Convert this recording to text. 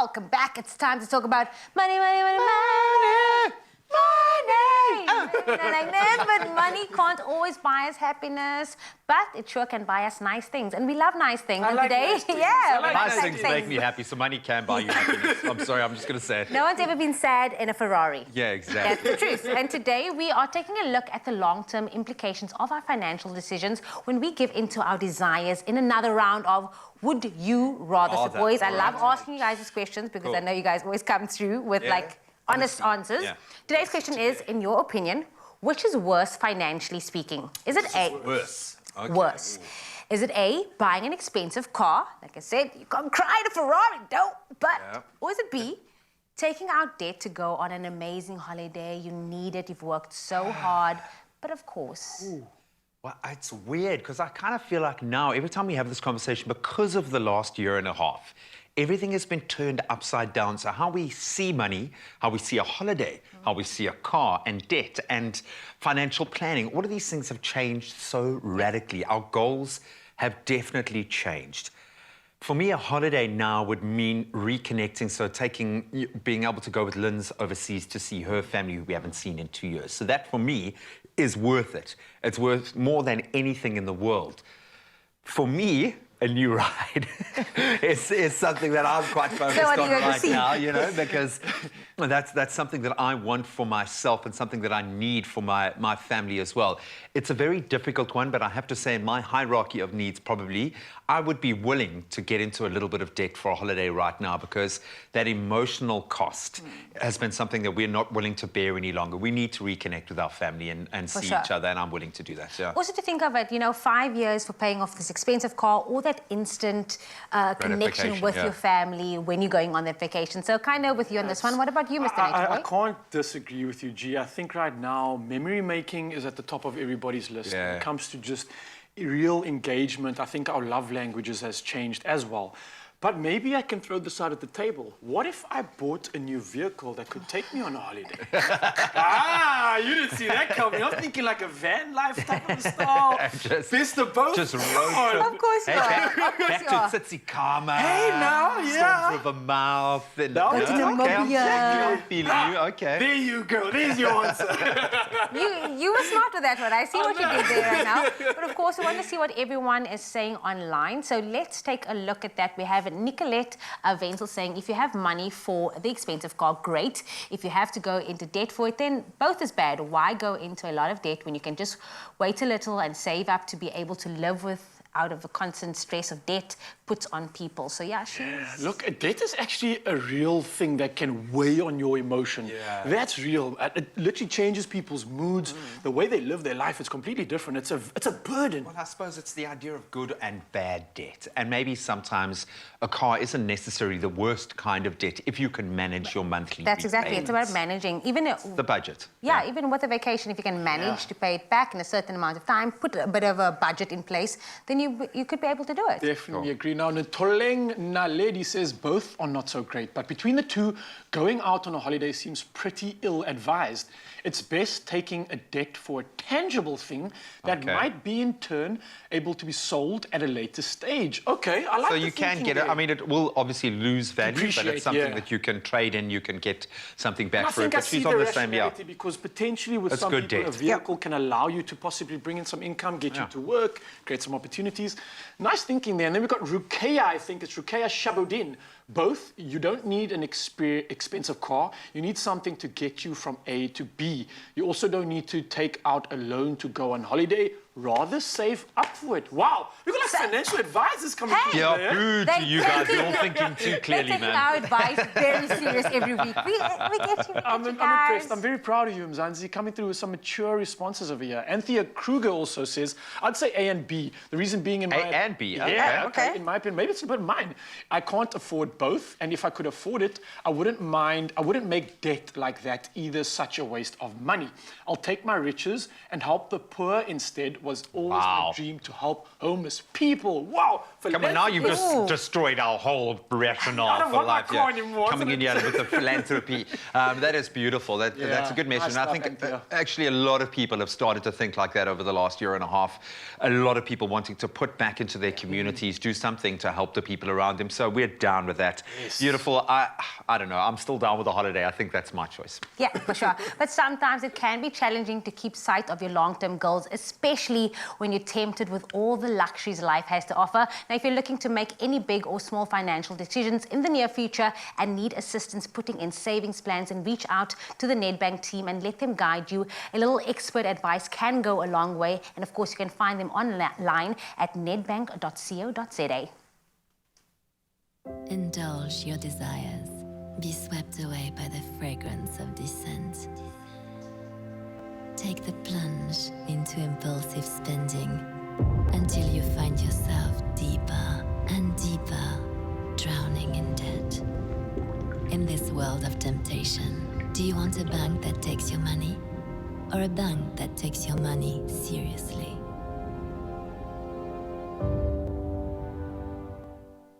welcome back. It's time to talk about money, money, money, money, money. But money can't always buy us happiness, but it sure can buy us nice things. And we love nice things. And today, Nice things make me happy, so money can buy you happiness. I'm sorry, I'm just going to say it. No one's ever been sad in a Ferrari. Yeah, exactly. That's the truth. And today we are taking a look at the long-term implications of our financial decisions when we give into our desires in another round of Would You Rather. So boys, I love asking you guys these questions because I know you guys always come through with honest answers. Yeah. Today's question is, in your opinion, which is worse financially speaking? Is it A? Worse. Okay. Worse. Is it A, buying an expensive car? Like I said, you can't cry at a Ferrari, don't. But, or is it B, taking out debt to go on an amazing holiday? You need it, you've worked so hard. But of course... Well, it's weird because I kind of feel like now, every time we have this conversation, because of the last year and a half, everything has been turned upside down. So how we see money, how we see a holiday, how we see a car and debt and financial planning, all of these things have changed so radically. Our goals have definitely changed. For me, a holiday now would mean reconnecting, so being able to go with Linz overseas to see her family who we haven't seen in 2 years. So that, for me, is worth it. It's worth more than anything in the world. For me, a new ride is something that I'm quite focused on right now, you know, because that's something that I want for myself and something that I need for my family as well. It's a very difficult one, but I have to say in my hierarchy of needs, probably, I would be willing to get into a little bit of debt for a holiday right now because that emotional cost has been something that we're not willing to bear any longer. We need to reconnect with our family and see each other, and I'm willing to do that. Yeah. Also to think of it, you know, 5 years for paying off this expensive car, all that instant connection with your family when you're going on that vacation. So kind of with you on this one. What about you, Mr. I can't disagree with you, G. I think right now memory making is at the top of everybody's list. When it comes to just real engagement, I think our love languages has changed as well. But maybe I can throw this out at the table. What if I bought a new vehicle that could take me on a holiday? You didn't see that coming. I'm thinking like a van life type of style. Best of both. Just road trip. Of course you are. Back to Tsitsikamma. Hey, now, River Mouth. And, Go to Namibia. I'm feeling you. Okay. There you go. There's your answer. You were smart with that one. I see what you did there right now. But of course, we want to see what everyone is saying online. So let's take a look at that. We have Nicolette Wenzel saying, if you have money for the expensive car, great. If you have to go into debt for it, then both is bad. Why go into a lot of debt when you can just wait a little and save up to be able to live out of the constant stress of debt puts on people? So yeah, look, debt is actually a real thing that can weigh on your emotion. That's real. It literally changes people's moods, the way they live their life. It's completely different. It's a burden. Well, I suppose it's the idea of good and bad debt, and maybe sometimes a car isn't necessarily the worst kind of debt if you can manage your monthly. That's exactly. It's about managing even the budget. Yeah, even with a vacation, if you can manage to pay it back in a certain amount of time, put a bit of a budget in place, then you could be able to do it. Definitely agree. Now, Ntoleng Naledi says both are not so great, but between the two, going out on a holiday seems pretty ill-advised. It's best taking a debt for a tangible thing that might be, in turn, able to be sold at a later stage. Okay, I like So you can get it. I mean, it will obviously lose value, but it's something that you can trade in. You can get something back for it. But she's on the same, because potentially with some people, debt. a vehicle can allow you to possibly bring in some income, get you to work, create some opportunities. Nice thinking there. And then we've got Rukeya, I think it's Rukeya Shabodin. Both, you don't need an expensive car. You need something to get you from A to B. You also don't need to take out a loan to go on holiday. Rather save up for it. Wow, we've got like financial advisors coming through. Yeah, boo to you guys. You're all thinking too clearly, man. Our advice very serious every week. We get you. I'm impressed. I'm very proud of you, Mzansi, coming through with some mature responses over here. Anthea Kruger also says, I'd say A and B. The reason being in my... A and B, okay. In my opinion, maybe it's a bit of mine. I can't afford both, and if I could afford it, I wouldn't make debt like that either such a waste of money. I'll take my riches and help the poor instead, it was always my Wow. dream to help homeless people. Wow! Come on, now you've just Ooh. destroyed our whole I rationale don't for want my life. car anymore, Coming in isn't here with the philanthropy. That is beautiful. That's a good message. nice And I stuff, think Anthea. actually a lot of people have started to think like that over the last year and a half. A lot of people wanting to put back into their communities, do something to help the people around them. So we're down with that. Yes. Beautiful. I don't know. I'm still down with the holiday. I think that's my choice. Yeah, for sure. But sometimes it can be challenging to keep sight of your long-term goals, especially when you're tempted with all the luxuries life has to offer. Now, if you're looking to make any big or small financial decisions in the near future and need assistance putting in savings plans, and reach out to the Nedbank team and let them guide you. A little expert advice can go a long way. And of course, you can find them online at nedbank.co.za. Indulge your desires. Be swept away by the fragrance of dissent. Take the plunge into impulsive spending until you find yourself deeper and deeper drowning in debt. In this world of temptation, do you want a bank that takes your money or a bank that takes your money seriously?